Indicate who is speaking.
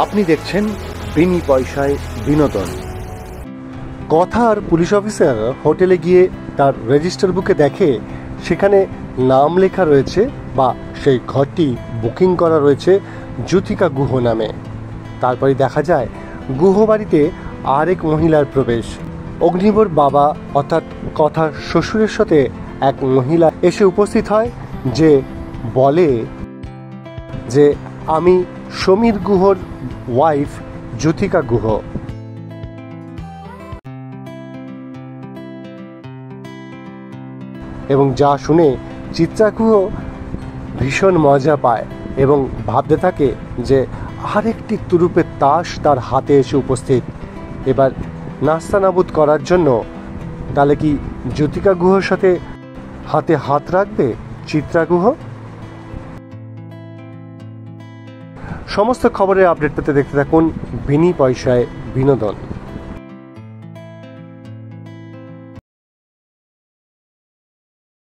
Speaker 1: আপনি দেখছেন বিনি পয়সায় বিনোদন। কথার পুলিশ অফিসার হোটেলে গিয়ে তার রেজিস্টার বুকে দেখে সেখানে নাম লেখা রয়েছে বা সেই ঘরটি বুকিং করা রয়েছে জ্যোতিকা গুহ নামে। তারপরে দেখা যায় গুহ বাড়িতে আরেক মহিলার প্রবেশ। অগ্নিবর বাবা অর্থাৎ কথার শ্বশুরের সাথে এক মহিলা এসে উপস্থিত হয়, যে বলে যে আমি সমীর গুহর ওয়াইফ জ্যোতিকা গুহ। এবং যা শুনে চিত্রা গুহ ভীষণ মজা পায় এবং ভাবতে থাকে যে আরেকটি তুরুপের তাস তার হাতে এসে উপস্থিত। এবার নাস্তানাবুদ করার জন্য তাহলে কি জ্যোতিকা গুহর সাথে হাতে হাত রাখবে চিত্রা গুহ? সমস্ত খবরের আপডেট পেতে দেখতে থাকুন বিনি পয়সায় বিনোদন।